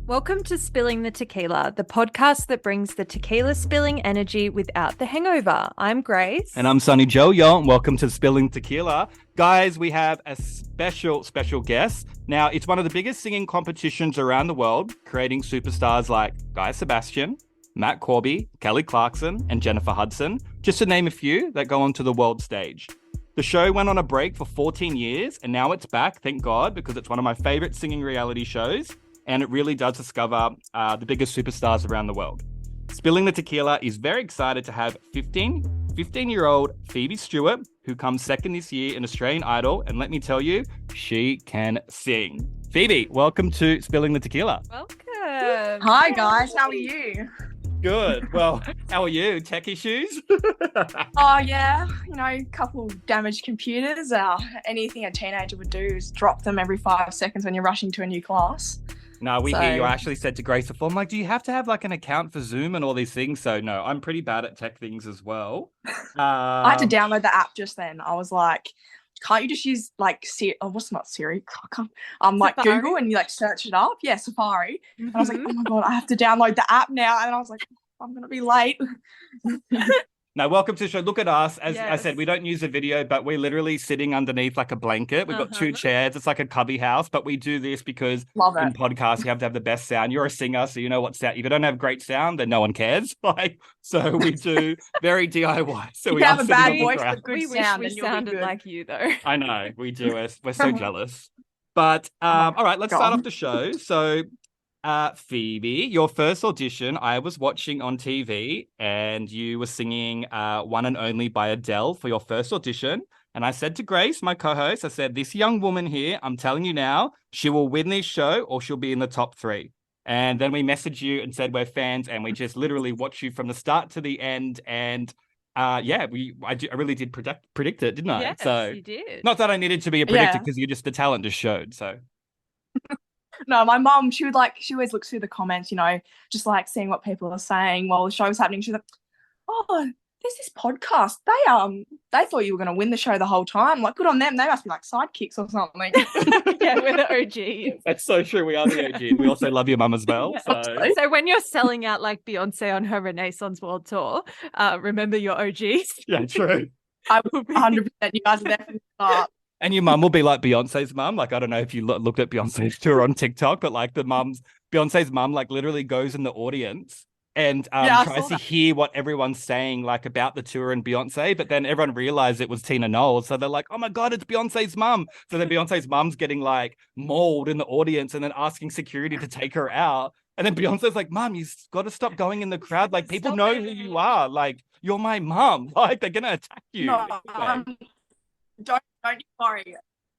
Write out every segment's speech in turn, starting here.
Welcome to Spilling the Tequila, the podcast that brings the tequila spilling energy without the hangover. I'm Grace. And I'm Sonny Joe, and welcome to Spilling Tequila. Guys, we have a special guest. Now, it's one of the biggest singing competitions around the world, creating superstars like Guy Sebastian, Matt Corby, Kelly Clarkson, and Jennifer Hudson, just to name a few that go onto the world stage. The show went on a break for 14 years, and now it's back, thank God, because it's one of my favorite singing reality shows. And it really does discover the biggest superstars around the world. Spilling the Tequila is very excited to have 15-year-old Phoebe Stewart, who comes second this year in Australian Idol. And let me tell you, she can sing. Phoebe, welcome to Spilling the Tequila. Welcome. Hi, guys. How are you? Good. Well, how are you? Tech issues? Oh, yeah. A couple damaged computers. Anything a teenager would do is drop them every 5 seconds when you're rushing to a new class. No, we hear you. I actually said to Grace before, I'm like, do you have to have like an account for Zoom and all these things? So no, I'm pretty bad at tech things as well. I had to download the app just then. I was like, can't you just use like Siri? Oh, what's not Siri? Like Google and you like search it up. Yeah, Safari. Mm-hmm. And I was like, oh my God, I have to download the app now. And I was like, I'm going to be late. Now, welcome to the show. Look at us. As Yes. I said, we don't use a video, but we're literally sitting underneath like a blanket. We've got two chairs. It's like a cubby house, but we do this because in podcasts, you have to have the best sound. You're a singer, so you know what sound. If you don't have great sound, then no one cares. So we do very DIY. So you we have a bad voice, but but good We sound. wish we sounded like you, though. I know, we do. We're so jealous. But all right, let's start off the show. So Phoebe, your first audition, I was watching on TV and you were singing One and Only by Adele for your first audition. And I said to Grace, my co-host, I said, this young woman here, I'm telling you now, she will win this show or she'll be in the top 3. And then we messaged you and said we're fans and we just literally watched you from the start to the end. And I really did predict it, didn't I? Yes, so you did. Not that I needed to be a predictor because the talent just showed. So No, my mum, she always looks through the comments, just like seeing what people are saying while the show was happening. She's like, oh, there's this podcast. They thought you were going to win the show the whole time. Like, good on them. They must be like sidekicks or something. Yeah, we're the OGs. That's so true. We are the OGs. We also love your mum as well. Yeah. So when you're selling out like Beyonce on her Renaissance World Tour, remember your OGs. Yeah, true. I will be 100%. You guys are definitely start. And your mum will be like Beyonce's mum. Like, I don't know if you looked at Beyonce's tour on TikTok, but like Beyonce's mum, like literally goes in the audience and tries to hear what everyone's saying, like about the tour and Beyonce. But then everyone realized it was Tina Knowles. So they're like, oh my God, it's Beyonce's mum. So then Beyonce's mum's getting like mauled in the audience and then asking security to take her out. And then Beyonce's like, Mum, you've got to stop going in the crowd. Like, people know who you are. Like, you're my mum. Like, they're going to attack you. No, don't you worry.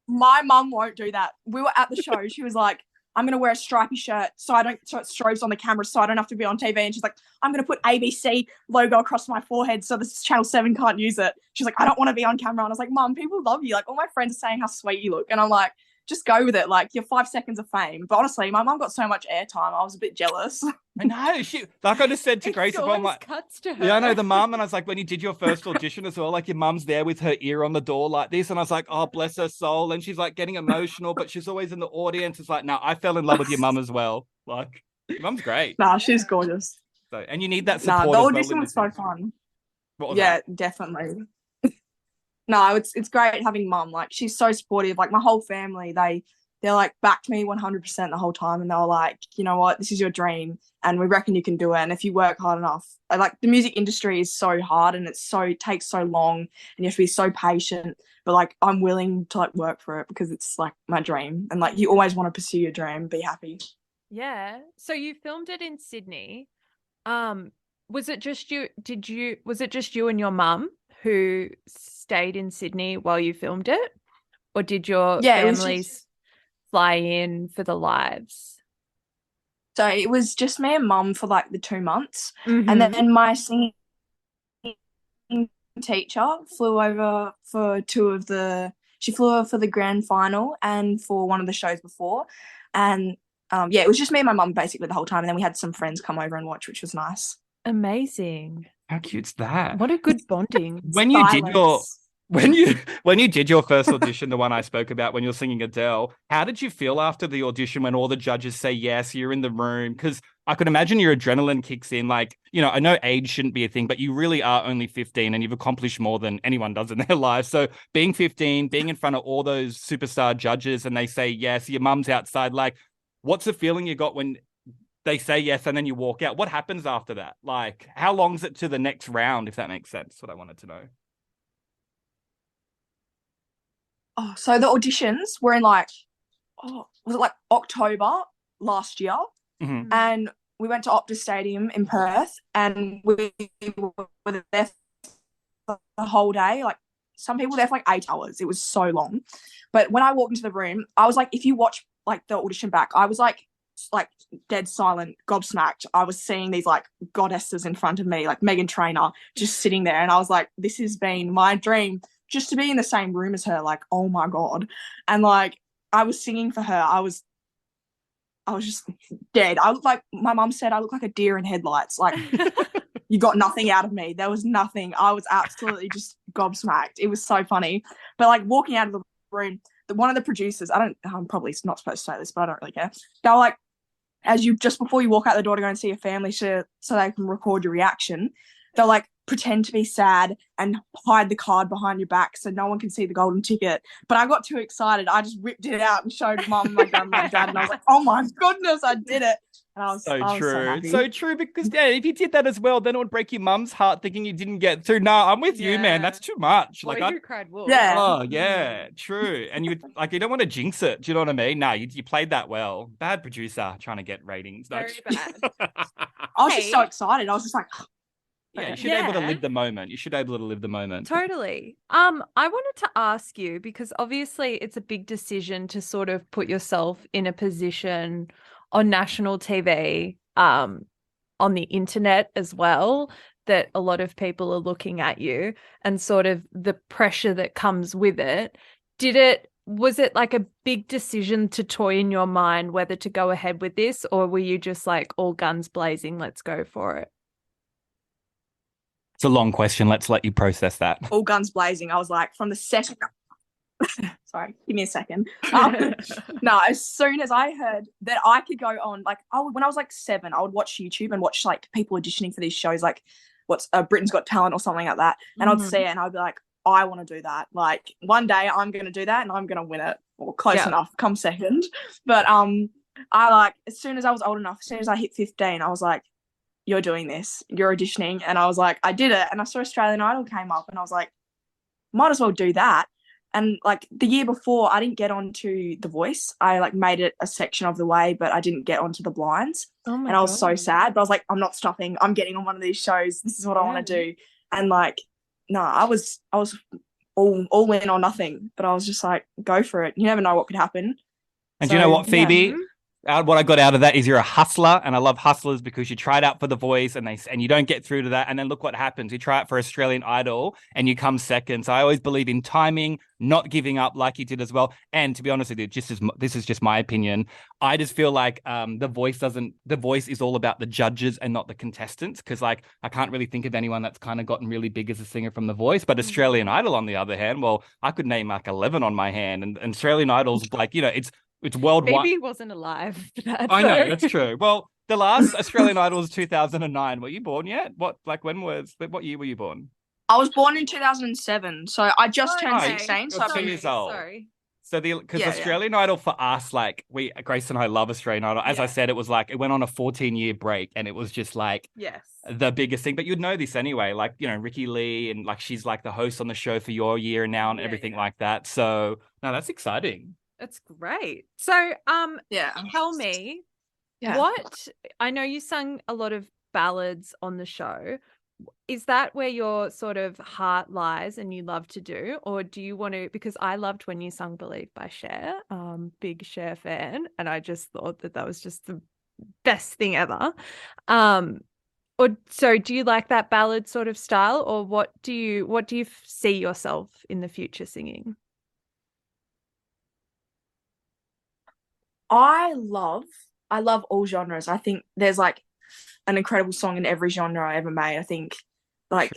My mum won't do that. We were at the show. She was like, I'm going to wear a stripy shirt so it strobes on the camera so I don't have to be on TV. And she's like, I'm going to put ABC logo across my forehead so this Channel 7 can't use it. She's like, I don't want to be on camera. And I was like, Mum, people love you. Like, all my friends are saying how sweet you look. And I'm like, just go with it. Like, you're 5 seconds of fame. But honestly, my mum got so much airtime. I was a bit jealous. I know. Like I just said to Grace, I'm like, cuts to her. yeah, I know the mum. And I was like, when you did your first audition as well, like your mum's there with her ear on the door like this. And I was like, oh, bless her soul. And she's like getting emotional, but she's always in the audience. It's like, no, I fell in love with your mum as well. Like, your mum's great. Nah, she's gorgeous. So, and you need that support. The audition was so fun. Yeah, definitely. No, it's great having mum. Like, she's so supportive. Like, my whole family, they're like backed me 100% the whole time, and they were like, you know what, this is your dream, and we reckon you can do it. And if you work hard enough, like the music industry is so hard, and it takes so long, and you have to be so patient. But like, I'm willing to like work for it because it's like my dream, and like you always want to pursue your dream, be happy. Yeah. So you filmed it in Sydney. Was it just you? Was it just you and your mum who stayed in Sydney while you filmed it, or did your families fly in for the lives? So it was just me and mum for like the 2 months, Mm-hmm. and then my singing teacher flew over for she flew over for the grand final and for one of the shows before, and it was just me and my mum basically the whole time, and then we had some friends come over and watch, which was nice. Amazing. How cute's that? What a good bonding. When you did your When you did your first audition, the one I spoke about when you're singing Adele, how did you feel after the audition when all the judges say yes, you're in the room? Because I could imagine your adrenaline kicks in. Like, I know age shouldn't be a thing, but you really are only 15 and you've accomplished more than anyone does in their lives. So being 15, being in front of all those superstar judges and they say yes, your mum's outside, like, what's the feeling you got when they say yes and then you walk out? What happens after that? Like, how long's it to the next round, if that makes sense? What I wanted to know. Oh, so the auditions were in was it like October last year? Mm-hmm. And we went to Optus Stadium in Perth and we were there for the whole day. Like some people were there for like 8 hours. It was so long. But when I walked into the room, I was like, if you watch like the audition back, I was like dead silent, gobsmacked. I was seeing these like goddesses in front of me, like Megan Trainor, just sitting there. And I was like, this has been my dream just to be in the same room as her. Like, oh my God. And like, I was singing for her. I was just dead. I looked like, my mum said, I look like a deer in headlights. Like, you got nothing out of me. There was nothing. I was absolutely just gobsmacked. It was so funny. But like walking out of the room, one of the producers, I'm probably not supposed to say this, but I don't really care. They were like, just before you walk out the door to go and see your family so they can record your reaction, they'll like pretend to be sad and hide the card behind your back so no one can see the golden ticket. But I got too excited. I just whipped it out and showed mum and my grandma and dad, and I was like, oh my goodness, I did it. And I was so happy. So true, because if you did that as well, then it would break your mum's heart thinking you didn't get through. No, I'm with you, man. That's too much. Boy, like you cried wolf. Yeah. Oh yeah, true. And you don't want to jinx it. Do you know what I mean? No, you played that well. Bad producer trying to get ratings. Very bad. I was just so excited. I was just like, yeah, you should be able to live the moment. You should be able to live the moment. Totally. I wanted to ask you, because obviously it's a big decision to sort of put yourself in a position on national TV, on the internet as well, that a lot of people are looking at you and sort of the pressure that comes with it. Was it like a big decision to toy in your mind whether to go ahead with this, or were you just like all guns blazing, let's go for it? It's a long question. Let's let you process that. All guns blazing. I was like, from the second. Sorry, give me a second. No, as soon as I heard that I could go on, like, when I was like 7, I would watch YouTube and watch like people auditioning for these shows, like what's Britain's Got Talent or something like that, and I'd see it and I'd be like, I want to do that. Like one day I'm going to do that and I'm going to win it, or close enough, come second. But I like, as soon as I was old enough, as soon as I hit 15, I was like, you're doing this, you're auditioning. And I was like, I did it. And I saw Australian Idol came up and I was like, might as well do that. And like the year before, I didn't get onto The Voice. I like made it a section of the way, but I didn't get onto the blinds. Oh my and I was God. so sad. But I was like, I'm not stopping. I'm getting on one of these shows. This is what I want to do. And like, no, I was all in or nothing. But I was just like, go for it. You never know what could happen. And do you know what, Phoebe? What I got out of that is you're a hustler, and I love hustlers because you tried out for The Voice and you don't get through to that, and then look what happens. You try out for Australian Idol and you come second. So I always believe in timing, not giving up like you did as well. And to be honest with you, this is just my opinion. I just feel like The Voice is all about the judges and not the contestants, because like I can't really think of anyone that's kind of gotten really big as a singer from The Voice. But Australian Idol, on the other hand, well, I could name like 11 on my hand, and Australian Idol's like, it's worldwide. Phoebe wasn't alive for that. I know, that's true. Well, the last Australian Idol was 2009. Were you born yet? What year were you born? I was born in 2007, so I just turned 16. So 2 years old. Sorry. So because Australian Idol for us, like Grace and I love Australian Idol. As I said, it was like it went on a 14-year break, and it was just like the biggest thing. But you'd know this anyway, like Ricky Lee, and like she's like the host on the show for your year now and everything like that. So no, that's exciting. That's great. So, tell me, what, I know you sung a lot of ballads on the show. Is that where your sort of heart lies and you love to do? Or do you want to, because I loved when you sung Believe by Cher, big Cher fan, and I just thought that was just the best thing ever. Or so do you like that ballad sort of style, or what do you see yourself in the future singing? I love all genres. I think there's like an incredible song in every genre I ever made. I think like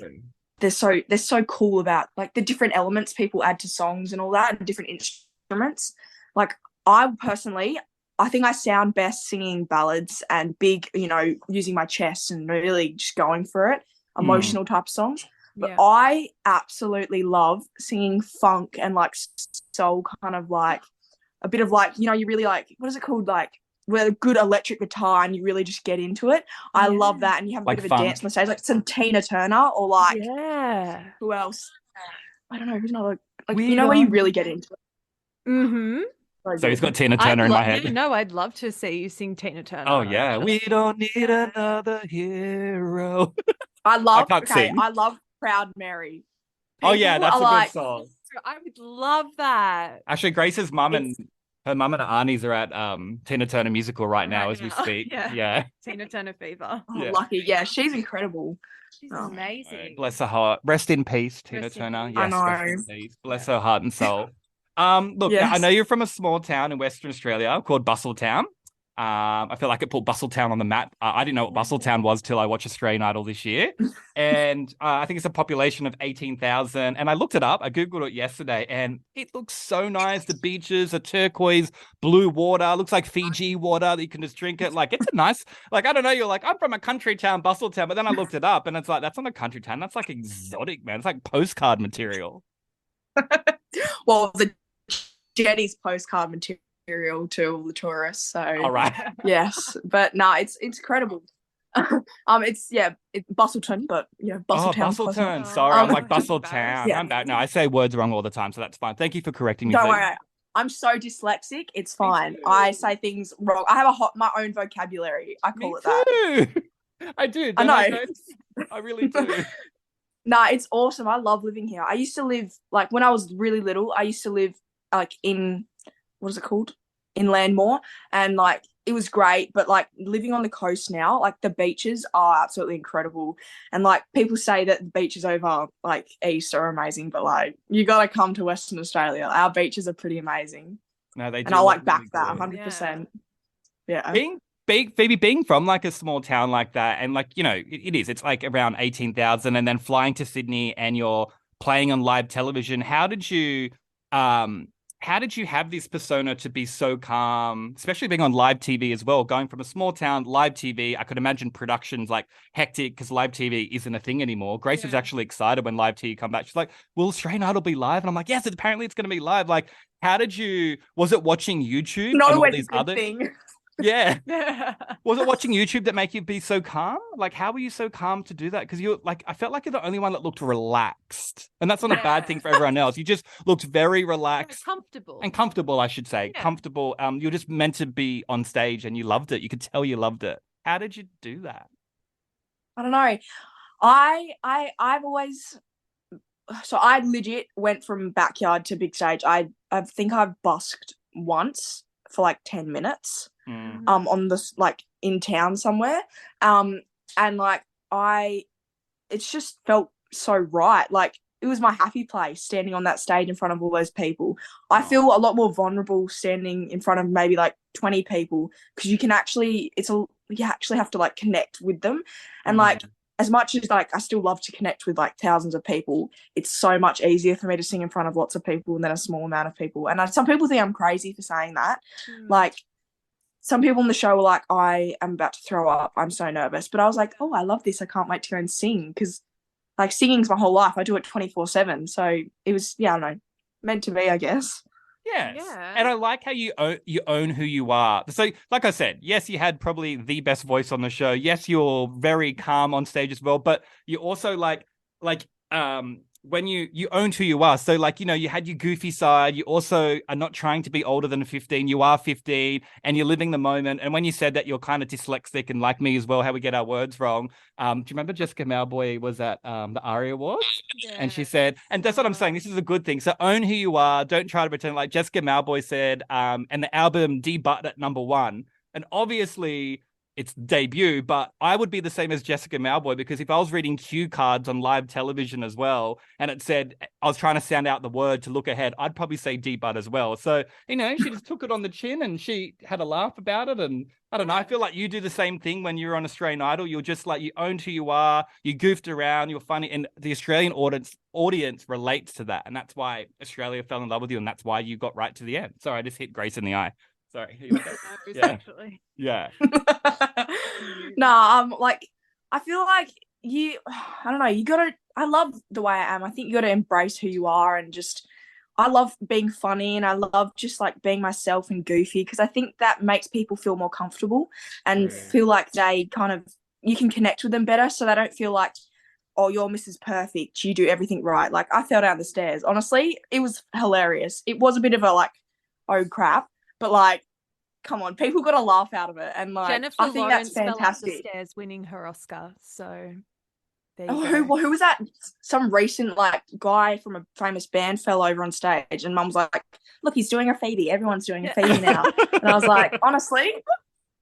they're so cool about like the different elements people add to songs and all that, and different instruments. Like I personally, I think I sound best singing ballads and big, using my chest and really just going for it, emotional type songs. But I absolutely love singing funk and like soul, kind of like a bit of like, you really like, what is it called? Like with a good electric guitar and you really just get into it. I love that. And you have a like bit of funk. a dance on the stage, like some Tina Turner or like, who else? I don't know. Who's another, like, where you really get into it. Mm-hmm. So he's got Tina Turner in my head. Yeah, no, I'd love to see you sing Tina Turner. Oh yeah, we don't need another hero. I love Proud Mary. Oh yeah, that's a good song. I would love that. Actually, Grace's mum and her mum and Arnie's are at Tina Turner musical right now as we speak. Yeah. Tina Turner fever. Oh, lucky. Yeah, she's incredible. She's amazing. Bless her heart. Rest in peace, Tina Turner. Yes, I know. Bless her heart and soul. Look, now, I know you're from a small town in Western Australia called Busseltown. I feel like it put Busseltown on the map. I didn't know what Busseltown was till I watched Australian Idol this year. And I think it's a population of 18,000. And I looked it up. I Googled it yesterday and it looks so nice. The beaches are turquoise, blue water. Looks like Fiji water that you can just drink it. Like, it's a nice, like, I don't know. You're like, I'm from a country town, Busseltown. But then I looked it up and it's like, that's not a country town. That's like exotic, man. It's like postcard material. Well, the Jetty's postcard material to all the tourists. So all right. Yes, but no, it's incredible. It's Busselton, but Busseltown. Oh, Busselton. Sorry, I'm like Busseltown. Yeah. I'm bad. No, I say words wrong all the time, so that's fine. Thank you for correcting me. Don't worry. I'm so dyslexic. It's fine. I say things wrong. I have my own vocabulary. I call it that. I do. I know. I really do. Nah, it's awesome. I love living here. I used to live, like, when I was really little, I used to live, like, in, what is it called? In Landmore. And, like, it was great. But, like, living on the coast now, like, the beaches are absolutely incredible. And, like, people say that the beaches over, like, east are amazing. But, like, you got to come to Western Australia. Our beaches are pretty amazing. No, they do. And I, like, back that 100%. Yeah. Phoebe, being from like a small town like that, and like, it's like around 18,000, and then flying to Sydney and you're playing on live television. How did you have this persona to be so calm, especially being on live TV as well, going from a small town, live TV? I could imagine productions like hectic because live TV isn't a thing anymore. Grace was actually excited when live TV come back. She's like, will Australian Idol be live? And I'm like, yes, apparently it's going to be live. Like, was it watching YouTube? Not always a good thing. Yeah. Was it watching YouTube that make you be so calm? Like, how were you so calm to do that? Because you're like, I felt like you're the only one that looked relaxed. And that's not a bad thing for everyone else. You just looked very relaxed. Comfortable, I should say. Yeah. Comfortable. You're just meant to be on stage and you loved it. You could tell you loved it. How did you do that? I don't know. I've always, so I legit went from backyard to big stage. I think I've busked once for like 10 minutes. On this, like, in town somewhere, and like it's just felt so right. Like, it was my happy place standing on that stage in front of all those people. I feel a lot more vulnerable standing in front of maybe like 20 people, because you actually have to like connect with them, and like, as much as like I still love to connect with like thousands of people, it's so much easier for me to sing in front of lots of people than a small amount of people. And some people think I'm crazy for saying that. Like, some people in the show were like, I am about to throw up. I'm so nervous. But I was like, oh, I love this. I can't wait to go and sing, because like singing's my whole life. I do it 24/7. So it was, I don't know, meant to be, I guess. Yes. Yeah. And I like how you own who you are. So, like I said, yes, you had probably the best voice on the show. Yes, you're very calm on stage as well. But you also when you owned who you are. So like, you had your goofy side. You also are not trying to be older than 15. You are 15 and you're living the moment. And when you said that you're kind of dyslexic and like me as well, how we get our words wrong. Do you remember Jessica Malboy was at the ARIA Awards? Yeah. And she said, and that's what I'm saying. This is a good thing. So own who you are. Don't try to pretend. Like Jessica Malboy said, and the album debuted at #1. And obviously its debut, but I would be the same as Jessica Mauboy, because if I was reading cue cards on live television as well, and it said I was trying to sound out the word to look ahead, I'd probably say debut as well. So, you know, she just took it on the chin and she had a laugh about it. And I don't know, I feel like you do the same thing when you're on Australian Idol. You're just like, you owned who you are, you goofed around, you're funny, and the Australian audience relates to that. And that's why Australia fell in love with you, and that's why you got right to the end. Sorry, I just hit Grace in the eye. Sorry. Yeah. Yeah. Nah, like, I feel like I don't know, I love the way I am. I think you gotta embrace who you are, and just, I love being funny, and I love just like being myself and goofy, because I think that makes people feel more comfortable and feel like you can connect with them better, so they don't feel like, oh, you're Mrs. Perfect, you do everything right. Like, I fell down the stairs. Honestly, it was hilarious. It was a bit of a like, oh crap, but like, come on, people got a laugh out of it, and like, Jennifer I think Lawrence that's fantastic. fell up the stairs, winning her Oscar. So there Oh, you go. who was that? Some recent like guy from a famous band fell over on stage, and Mum was like, "Look, he's doing a Phoebe. Everyone's doing a Phoebe now." And I was like, honestly,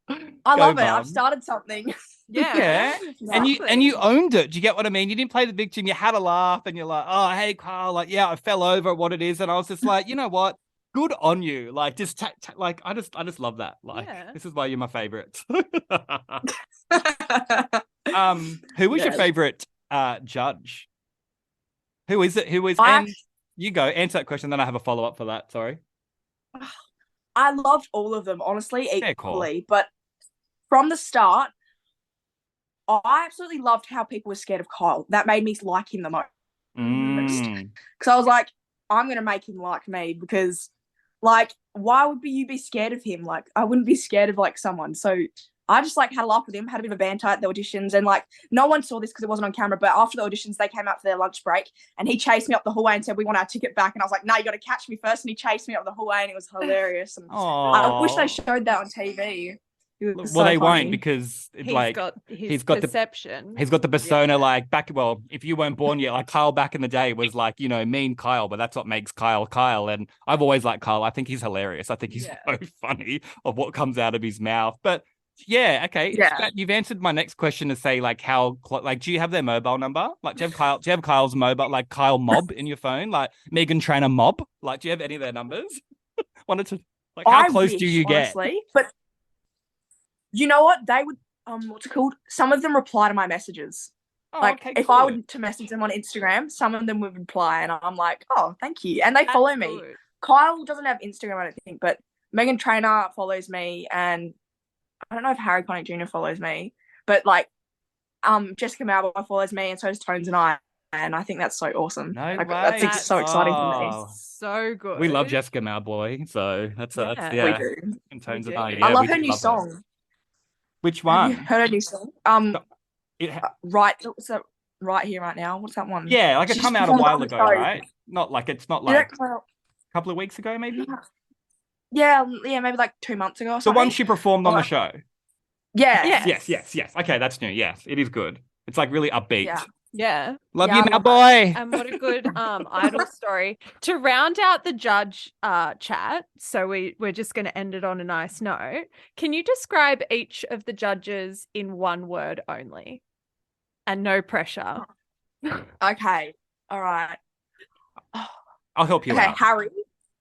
I love it. Mum. I've started something. Yeah. Exactly. And you owned it. Do you get what I mean? You didn't play the victim. You had a laugh, and you're like, oh, hey, Kyle, like, yeah, I fell over, what it is. And I was just like, you know what? Good on you. Like, just like, I just love that. Like, this is why you're my favorite. Who was your favorite judge? Who is it? And you go answer that question, then I have a follow-up for that. Sorry. I loved all of them, honestly, equally. Cool. But from the start, I absolutely loved how people were scared of Kyle. That made me like him the most. Because I was like, I'm going to make him like me, because, like, why would you be scared of him? Like, I wouldn't be scared of, like, someone. So I just, like, had a laugh with him, had a bit of a banter at the auditions. And, like, no one saw this because it wasn't on camera, but after the auditions, they came out for their lunch break, and he chased me up the hallway and said, we want our ticket back. And I was like, no, you got to catch me first. And he chased me up the hallway, and it was hilarious. And I wish they showed that on TV. Well, so they funny. won't, because he's got perception. He's got the persona, like, back. Well, if you weren't born yet, like Kyle back in the day was like, you know, mean Kyle, but that's what makes Kyle Kyle. And I've always liked Kyle. I think he's hilarious. I think he's so funny of what comes out of his mouth. But yeah, okay. Yeah. You've answered my next question to say, like, how, like, do you have their mobile number? Like, do you have Kyle's mobile, like Kyle Mob in your phone, like Megan Trainor Mob? Like, do you have any of their numbers? Wanted to, like, how close do you get? Honestly, but you know what? They would, what's it called? Some of them reply to my messages. If I were to message them on Instagram, some of them would reply, and I'm like, oh, thank you. And they follow me. Kyle doesn't have Instagram, I don't think, but Megan Trainor follows me, and I don't know if Harry Connick Jr. follows me, but like, Jessica Mauboy follows me, and so does Tones and I think that's so awesome. That's so exciting for me. So good. We love Jessica Mauboy, so that's we do. In Tones and I love her new song. Which one? Have you heard her new song? Right here, right now. What's that one? Yeah, like it come out a while ago, right? It's not like a couple of weeks ago, maybe. Yeah, maybe like 2 months ago. Or the one she performed on the show. Yeah. Yes. Okay, that's new. Yes, it is good. It's like really upbeat. Yeah. Love you, Mauboy. And what a good idol story. To round out the judge chat, so we're just going to end it on a nice note. Can you describe each of the judges in one word only? And no pressure. Okay. All right. I'll help you out. Harry.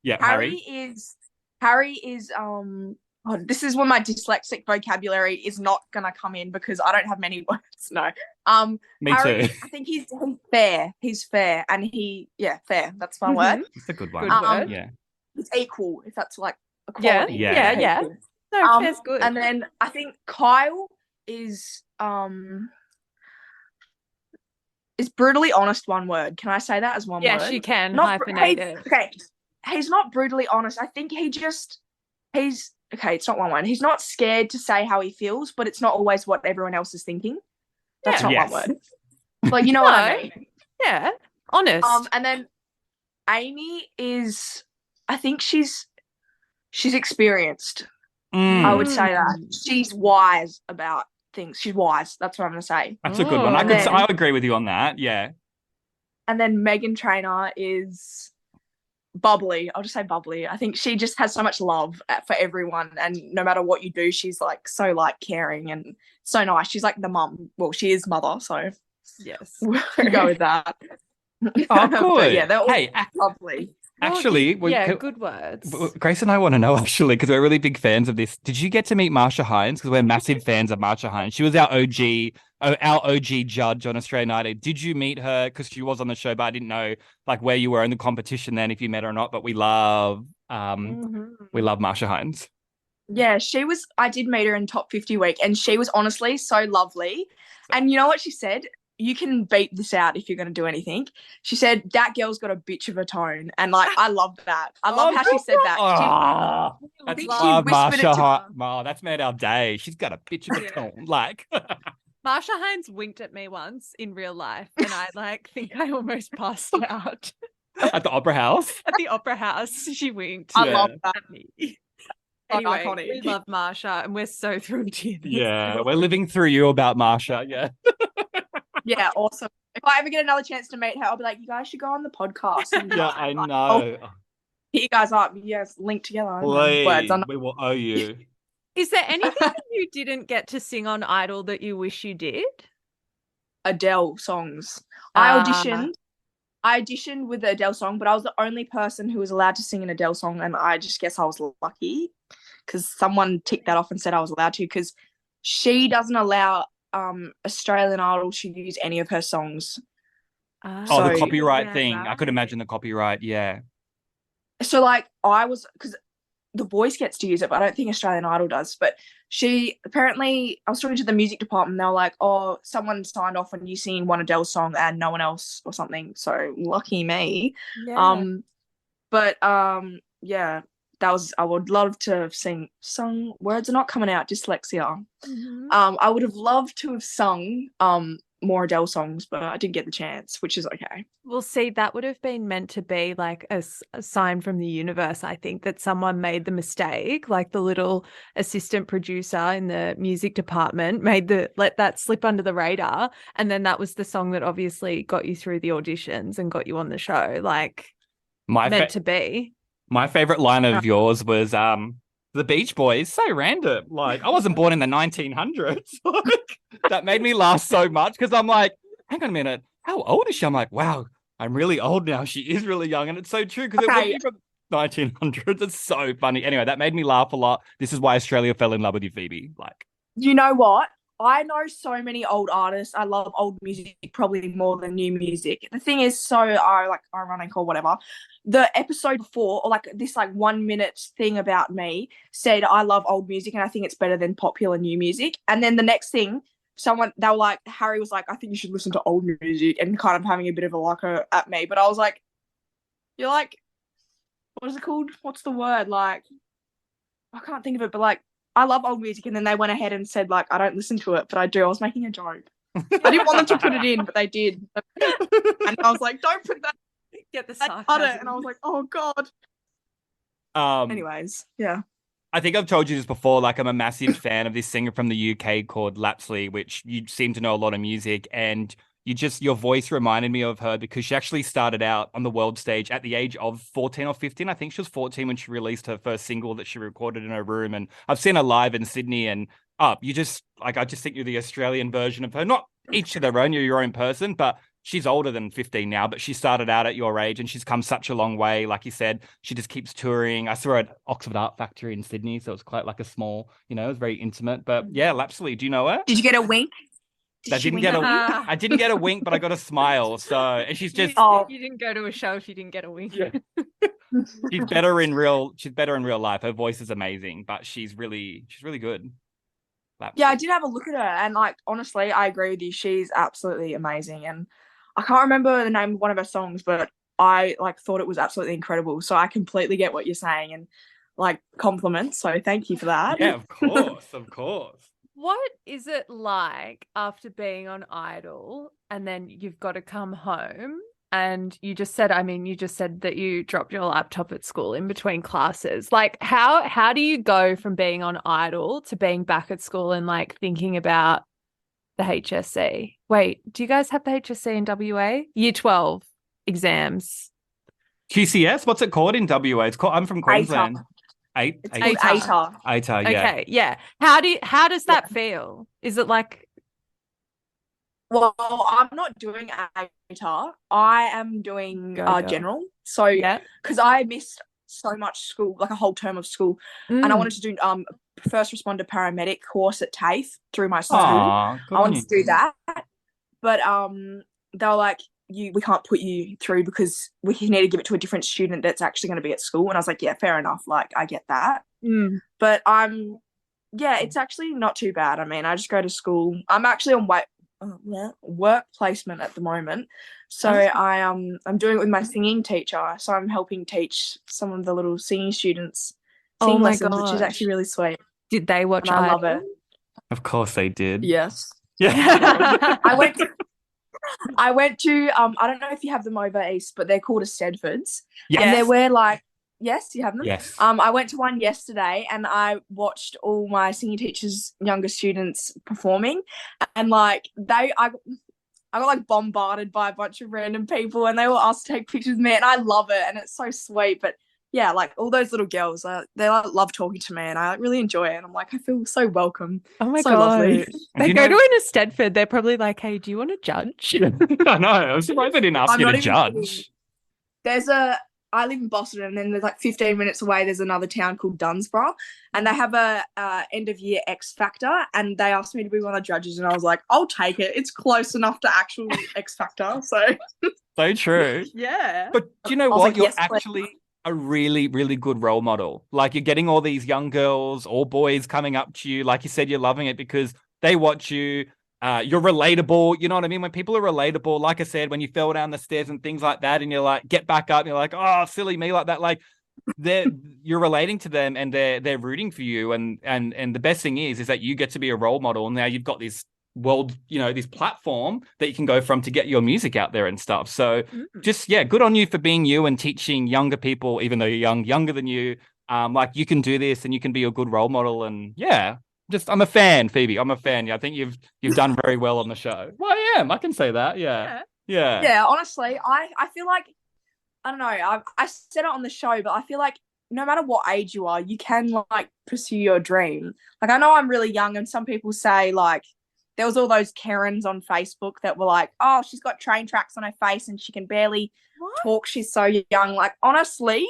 Yeah, Harry is this is when my dyslexic vocabulary is not gonna come in, because I don't have many words. No. Me Harry, too. I think he's fair. He's fair, and fair. That's my word. It's a good one. Good word. Yeah. It's equal, if that's like equality. Yeah. No, fair's good. And then I think Kyle is brutally honest, one word. Can I say that as one word? Yes, you can. Hyphenate it. Okay. He's not brutally honest. I think he's okay, it's not one word. He's not scared to say how he feels, but it's not always what everyone else is thinking. That's not one word. Like, you know what I mean? Yeah. Honest. And then Amy is, I think she's experienced. I would say that. She's wise about things. She's wise. That's what I'm going to say. That's a good one. I agree with you on that. Yeah. And then Megan Trainor is bubbly. I'll just say bubbly. I think she just has so much love for everyone, and no matter what you do, she's like so like caring and so nice. She's like the mum. Well, she is mother, so Yes. we'll go with that. Oh, But yeah, good. they're all Hey, lovely. actually, good words. Grace and I want to know actually because we're really big fans of this. Did you get to meet Marsha Hines? Because we're massive fans of Marsha Hines. She was our OG judge on Australian Idol. Did you meet her? Because she was on the show, but I didn't know like where you were in the competition then, if you met her or not. But we love Marsha Hines. Yeah, I did meet her in top 50 week, and she was honestly so lovely. And you know what she said? You can beat this out if you're going to do anything. She said, that girl's got a bitch of a tone. And like, I love that. I love how she said that. I think love she whispered it to Marsha. Oh, that's made our day. She's got a bitch of a tone. Like, Marsha Hines winked at me once in real life, and I like think I almost passed out. At the Opera House? At the Opera House, she winked. I love that. At me. Anyway, iconic. we love Marsha, and we're so thrilled to hear this. Yeah, we're living through you about Marsha. Yeah. Yeah, awesome. If I ever get another chance to meet her, I'll be like, you guys should go on the podcast. And Yeah, I know. I'll hit you guys up. Yes, link together. Please, we will owe you. Is there anything that you didn't get to sing on Idol that you wish you did? Adele songs. I auditioned with the Adele song, but I was the only person who was allowed to sing an Adele song, and I just guess I was lucky because someone ticked that off and said I was allowed to, because she doesn't allow Australian Idol to use any of her songs. The copyright thing. Right. I could imagine the copyright. Yeah. So like because The Voice gets to use it, but I don't think Australian Idol does. But I was talking to the music department. They were like, "Oh, someone signed off on you singing one Adele song and no one else or something." So lucky me. Yeah. Yeah. I would love to have sung. Words are not coming out. Dyslexia. Mm-hmm. I would have loved to have sung more Adele songs, but I didn't get the chance, which is okay. Well, see, that would have been meant to be like a sign from the universe. I think that someone made the mistake, like the little assistant producer in the music department let that slip under the radar, and then that was the song that obviously got you through the auditions and got you on the show. Like meant to be. My favorite line of yours was the Beach Boys. So random. Like, I wasn't born in the 1900s. Like, that made me laugh so much because I'm like, hang on a minute, how old is she? I'm like, wow, I'm really old now. She is really young, and it's so true because it was from 1900s. It's so funny. Anyway, that made me laugh a lot. This is why Australia fell in love with you, Phoebe. Like, you know what? I know so many old artists. I love old music probably more than new music. The thing is so ironic or whatever. The episode before, or like this like 1 minute thing about me said I love old music and I think it's better than popular new music. And then the next thing, Harry was like, I think you should listen to old music, and kind of having a bit of a locker at me. But I was like, you're like, what is it called? What's the word? Like, I can't think of it, but like, I love old music, and then they went ahead and said, like, I don't listen to it, but I do. I was making a joke. I didn't want them to put it in, but they did. And I was like, don't put that. Get the sarcasm. And I was like, oh, God. Anyways, yeah. I think I've told you this before. Like, I'm a massive fan of this singer from the UK called Lapsley, which you seem to know a lot of music. And your voice reminded me of her because she actually started out on the world stage at the age of 14 or 15. I think she was 14 when she released her first single that she recorded in her room. And I've seen her live in Sydney, and I just think you're the Australian version of her. Not each to their own, you're your own person, but she's older than 15 now, but she started out at your age and she's come such a long way. Like you said, she just keeps touring. I saw her at Oxford Art Factory in Sydney. So it was quite like a small, it was very intimate, but yeah, Lapsley, do you know her? Did you get a wink? I didn't get a wink, but I got a smile. So, and she's just you didn't go to a show if you didn't get a wink. Yeah. She's better in real life. Her voice is amazing, but she's really good. Lapsley. Yeah, I did have a look at her, and like honestly, I agree with you. She's absolutely amazing, and I can't remember the name of one of her songs, but I like thought it was absolutely incredible. So I completely get what you're saying, and like compliments. So thank you for that. Yeah, of course, of course. What is it like after being on Idol and then you've got to come home, and you just said that you dropped your laptop at school in between classes. Like how do you go from being on Idol to being back at school and like thinking about the HSC? Wait, do you guys have the HSC in WA? Year 12 exams. QCS? What's it called in WA? It's called. I'm from Queensland. It's called ATAR. ATAR, yeah. Okay, yeah. How does that feel? Is it like Well, I'm not doing ATAR. I am doing general. So, yeah. because I missed so much school, like a whole term of school, and I wanted to do first responder paramedic course at TAFE through my school. Aw, good I on wanted you. to do that, but they were like, we can't put you through because we need to give it to a different student that's actually going to be at school. And I was like, yeah, fair enough. Like, I get that. But yeah, it's actually not too bad. I mean, I just go to school. I'm actually on work placement at the moment, so I'm doing it with my singing teacher. So I'm helping teach some of the little singing students sing lessons, which is actually really sweet. Did they watch and I Idol? love it. Of course they did. Yes. Yeah. I went to I don't know if you have them over east, but they're called a Stedfords. Yes. And they wear like, yes, you have them? Yes. I went to one yesterday and I watched all my singing teachers' younger students performing, and like I got like bombarded by a bunch of random people and they were asked to take pictures with me, and I love it and it's so sweet. But yeah, like all those little girls, they like love talking to me and I really enjoy it. And I'm like, I feel so welcome. Oh my so God. lovely. They go to an Stedford, they're probably like, hey, do you want to judge? I know. I'm surprised they didn't ask you to judge. I live in Boston, and then there's like 15 minutes away, there's another town called Dunsborough, and they have a end of year X Factor, and they asked me to be one of the judges, and I was like, I'll take it. It's close enough to actual X Factor. So true. Yeah. But do you know what? Like, you're yes, actually a really, really good role model. Like, you're getting all these young girls or boys coming up to you. Like you said, you're loving it because they watch you. You're relatable. You know what I mean? When people are relatable, like I said, when you fell down the stairs and things like that, and you're like, get back up, and you're like, oh, silly me, like that. Like, you're relating to them and they're rooting for you. And the best thing is that you get to be a role model. And now you've got this world, this platform that you can go from to get your music out there and stuff. So just, good on you for being you and teaching younger people, even though you're younger than you. Like, you can do this and you can be a good role model. And I'm a fan, Phoebe. I'm a fan. Yeah, I think you've done very well on the show. Well, I am. I can say that. Yeah. Honestly, I feel like, I don't know, I said it on the show, but I feel like no matter what age you are, you can like pursue your dream. Like, I know I'm really young, and some people say like there was all those Karens on Facebook that were like, oh, she's got train tracks on her face and she can barely talk. She's so young. Like, honestly,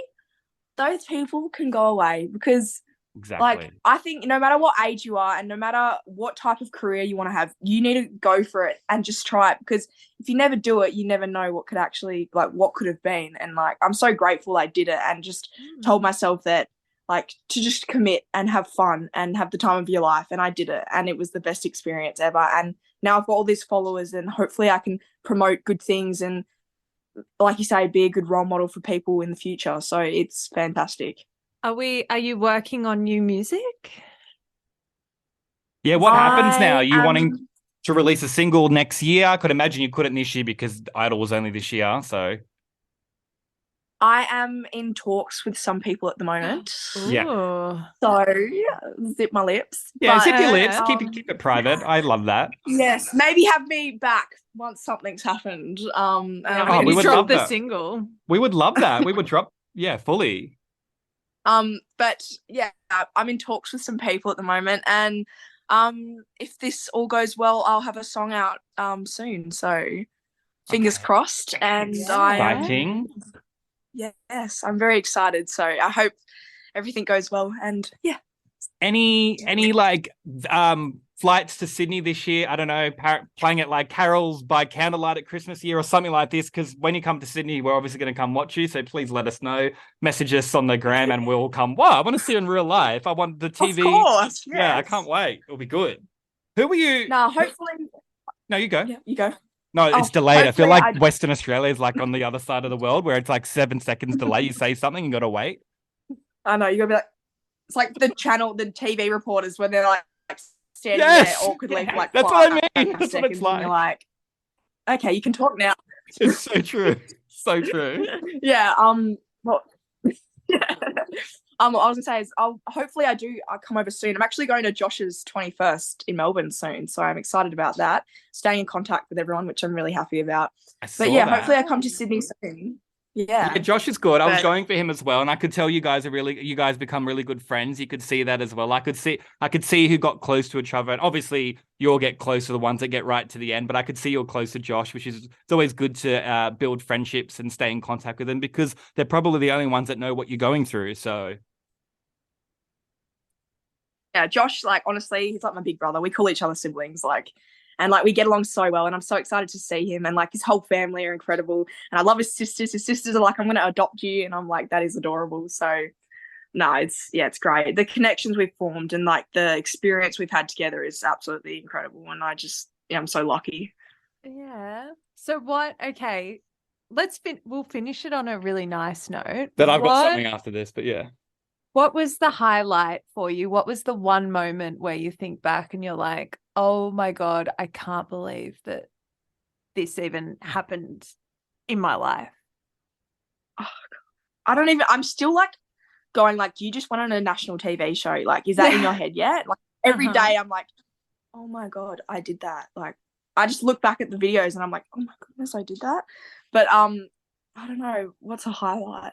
those people can go away, because exactly. Like, I think no matter what age you are and no matter what type of career you want to have, you need to go for it and just try it, because if you never do it, you never know what could actually, like, what could have been. And like, I'm so grateful I did it and just told myself that, like, to just commit and have fun and have the time of your life. And I did it, and it was the best experience ever. And now I've got all these followers, and hopefully I can promote good things and, like you say, be a good role model for people in the future. So it's fantastic. Are you working on new music? Yeah, what happens now? Are you wanting to release a single next year? I could imagine you couldn't this year because Idol was only this year, so. I am in talks with some people at the moment. Yeah. So, zip my lips. Yeah, zip your lips. Keep it private. I love that. Yes, maybe have me back once something's happened. We would love the single. We would love that. We would drop, fully. But yeah, I'm in talks with some people at the moment, and if this all goes well, I'll have a song out soon. So fingers crossed. And exciting. Yes, I'm very excited. So I hope everything goes well. And yeah. Any like flights to Sydney this year? I don't know, playing at like carols by candlelight at Christmas year or something like this, because when you come to Sydney, we're obviously going to come watch you, so please let us know. Message us on the gram and we'll come. Wow, I want to see you in real life. I want the TV. Of course, yes. Yeah, I can't wait. It'll be good. Who were you? No, hopefully. No, you go. Yeah, you go. No, it's delayed. I feel like Western Australia is like on the other side of the world, where it's like 7 seconds delay. You say something, you got to wait. I know, you got to be like, it's like the TV reporters when they're like standing there awkwardly for like that's what I mean. That's what it's like. You're like, okay, you can talk now. It's so true. So true. Yeah. What I was gonna say is, I'll come over soon. I'm actually going to Josh's 21st in Melbourne soon, so I'm excited about that. Staying in contact with everyone, which I'm really happy about. But yeah, hopefully I come to Sydney soon. Yeah, Yeah. Josh is good. I was But going for him as well, and I could tell you guys become really good friends. You could see that as well. I could see who got close to each other, and obviously you'll get close to the ones that get right to the end. But I could see you're close to Josh, which is it's always good to build friendships and stay in contact with them because they're probably the only ones that know what you're going through. So yeah, Josh, like honestly, he's like my big brother. We call each other siblings, like, and like we get along so well. And I'm so excited to see him. And like his whole family are incredible. And I love his sisters. His sisters are like, I'm gonna adopt you, and I'm like, that is adorable. So no, it's great. The connections we've formed and like the experience we've had together is absolutely incredible. And I'm so lucky. Yeah. So what? Okay, we'll finish it on a really nice note. that I've got something after this, but yeah. What was the highlight for you? What was the one moment where you think back and you're like, oh my God, I can't believe that this even happened in my life? Oh, I'm still like going like, you just went on a national TV show. Like, is that in your head yet? Like every day I'm like, oh my God, I did that. Like I just look back at the videos and I'm like, oh my goodness, I did that. But I don't know, what's a highlight?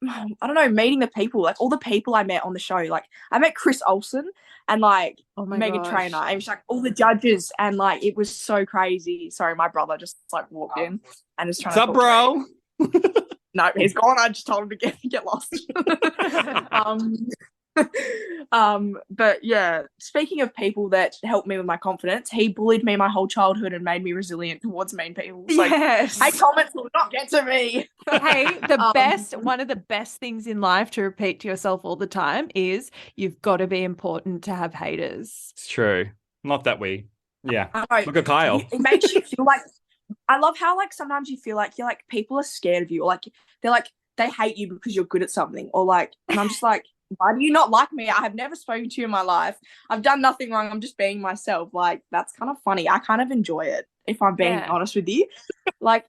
I don't know, meeting the people, like all the people I met on the show. Like I met Chris Olsen and like Megan Trainor and like all the judges, and like it was so crazy. Sorry, my brother just like walked in and is trying What's to up, bro? No, he's gone. I just told him to get lost. But yeah, speaking of people that helped me with my confidence, he bullied me my whole childhood and made me resilient towards mean people. So, yes. hey, comments will not get to me. Hey, one of the best things in life to repeat to yourself all the time is you've got to be important to have haters. It's true. Not that yeah. I Look at Kyle. It makes you feel like, I love how like sometimes you feel like you're like people are scared of you, or like they're like they hate you because you're good at something, or like, and I'm just like, why do you not like me? I have never spoken to you in my life. I've done nothing wrong. I'm just being myself. Like that's kind of funny. I kind of enjoy it, if I'm being honest with you. Like,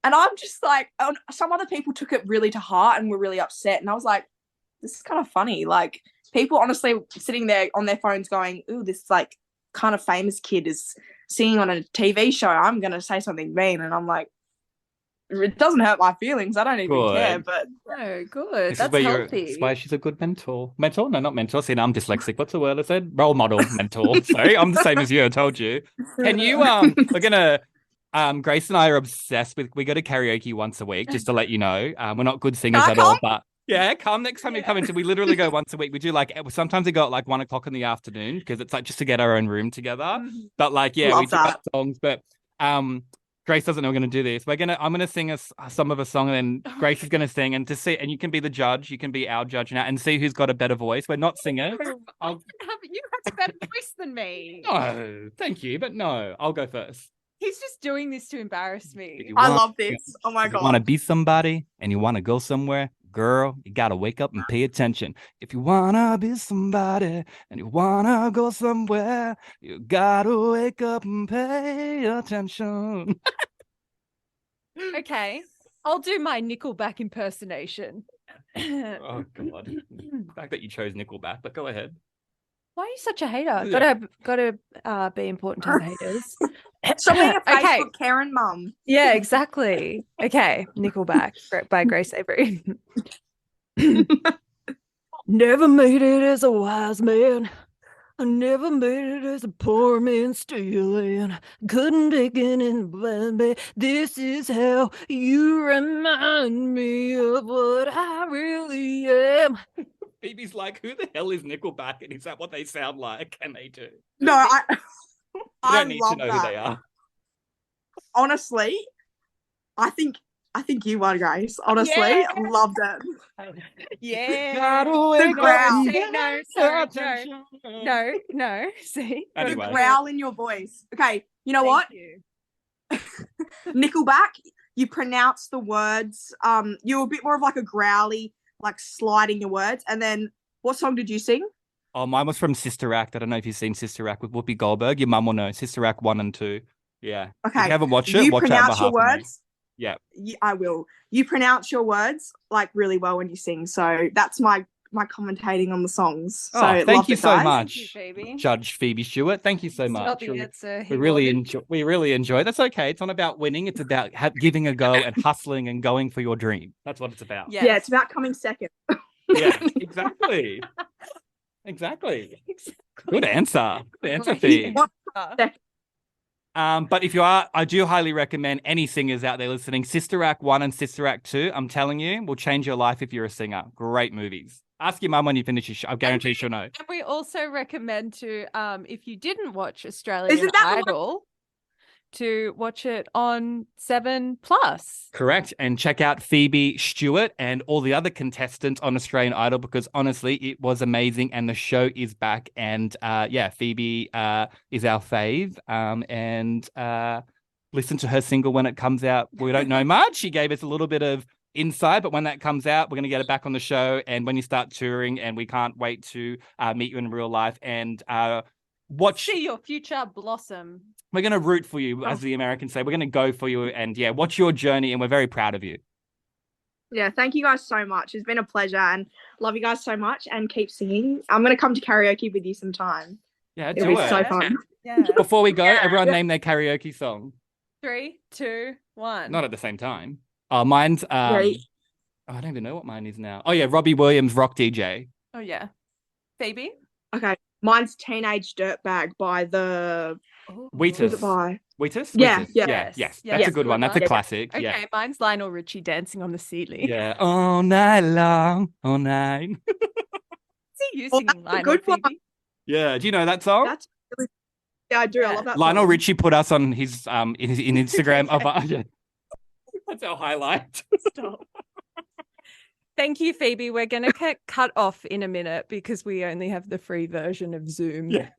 and I'm just like, some other people took it really to heart and were really upset, and I was like, this is kind of funny. Like people honestly sitting there on their phones going, ooh, this like kind of famous kid is singing on a TV show. I'm going to say something mean. And I'm like, it doesn't hurt my feelings. I don't even care. But no, good. This That's is healthy. That's why she's a good mentor. Mentor? No, not mentor. See, now I'm dyslexic. What's the word I said? Role model, mentor. Sorry, I'm the same as you. I told you. Can you? We're gonna. Grace and I are obsessed with. We go to karaoke once a week, just to let you know. We're not good singers at all, but yeah, come next time you come into. We literally go once a week. We do like sometimes we go at like 1 o'clock in the afternoon because it's like just to get our own room together. But like, yeah, we do our songs. But Grace doesn't know we're going to do this. I'm going to sing some of a song, and then Grace is going to sing, and and you can be the judge. You can be our judge now, and see who's got a better voice. We're not singers. You have a better voice than me. No, thank you, but no, I'll go first. He's just doing this to embarrass me. I love this. Oh my God. You want to be somebody and you want to go somewhere, girl, you got to wake up and pay attention. If you want to be somebody and you want to go somewhere, you got to wake up and pay attention. Okay, I'll do my Nickelback impersonation. Oh, God. The fact that you chose Nickelback, but go ahead. Why are you such a hater? Yeah. Gotta be important to have haters. So being a Facebook Karen mum. Yeah, exactly. Okay, Nickelback by Grace Avery. Never made it as a wise man. I never made it as a poor man stealing. Couldn't take it in the bed. This is how you remind me of what I really am. Phoebe's like, who the hell is Nickelback? And is that what they sound like? And they do. No, I don't need to know who they are. Honestly, I think you won, Grace. Honestly, yeah. Loved it. Yeah. The growl. No. See? Anyway. The growl in your voice. Okay, you know what? Nickelback, you pronounce the words. You're a bit more of like a growly, like sliding your words. And then what song did you sing? Oh, mine was from Sister Act. I don't know if you've seen Sister Act with Whoopi Goldberg. Your mum will know. Sister Act 1 and 2. Yeah. Okay. If you haven't watched it, you watch pronounce your words. Yeah. I will. You pronounce your words like really well when you sing. So that's my my commentating on the songs. So thank love you it, so guys. much, Thank you, Phoebe. Judge Phoebe Stewart. Thank you so It's not much. the answer he We really wanted. enjoy. We really enjoy. That's okay. It's not about winning. It's about giving a go and hustling and going for your dream. That's what it's about. Yes. Yeah, it's about coming second. Yeah, exactly. Exactly. Good answer. Good answer, Phoebe. But if you are, I do highly recommend any singers out there listening. Sister Act 1 and Sister Act 2, I'm telling you, will change your life if you're a singer. Great movies. Ask your mum when you finish your show. I guarantee she'll know. And we also recommend to, if you didn't watch Australian Isn't that Idol, to watch it on 7 Plus. Correct. And check out Phoebe Stewart and all the other contestants on Australian Idol because honestly, it was amazing and the show is back. And Phoebe is our fave. And listen to her single when it comes out. We don't know much. She gave us a little bit of insight, but when that comes out, we're going to get it back on the show. And when you start touring, and we can't wait to meet you in real life and see your future blossom. We're going to root for you, as the Americans say. We're going to go for you and watch your journey. And we're very proud of you. Yeah, thank you guys so much. It's been a pleasure and love you guys so much and keep singing. I'm going to come to karaoke with you sometime. Yeah, It'll be so fun. Yeah. Before we go, everyone name their karaoke song. 3, 2, 1. Not at the same time. Mine's, I don't even know what mine is now. Oh yeah, Robbie Williams, Rock DJ. Oh yeah. Phoebe? Okay. Mine's Teenage Dirtbag by the... Wheatus. Who's it by? Wheatus? Yeah. Yes. That's a good one. That's a classic. Okay, yeah. mine's Lionel Richie, Dancing on the Ceiling. Yeah. All night long, all night. See you singing Lionel, good one. Phoebe? Yeah. Do you know that song? That's really... Yeah, I do. Yeah. I love that Lionel song. Richie put us on his in Instagram of that's our highlight. Stop. Thank you, Phoebe. We're going to get cut off in a minute because we only have the free version of Zoom. Yeah.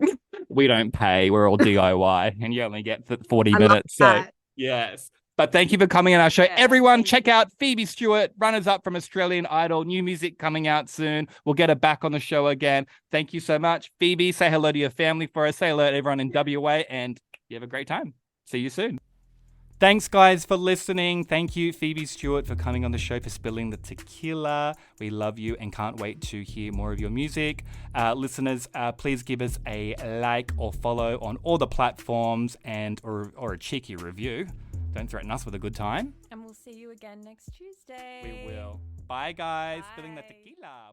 We don't pay. We're all DIY and you only get 40 minutes. So, yes. But thank you for coming on our show. Everyone, check out Phoebe Stewart, runners-up from Australian Idol. New music coming out soon. We'll get her back on the show again. Thank you so much. Phoebe, say hello to your family for us. Say hello to everyone in WA and you have a great time. See you soon. Thanks, guys, for listening. Thank you, Phoebe Stewart, for coming on the show, for spilling the tequila. We love you and can't wait to hear more of your music. Listeners, please give us a like or follow on all the platforms and or a cheeky review. Don't threaten us with a good time. And we'll see you again next Tuesday. We will. Bye, guys. Bye. Spilling the tequila.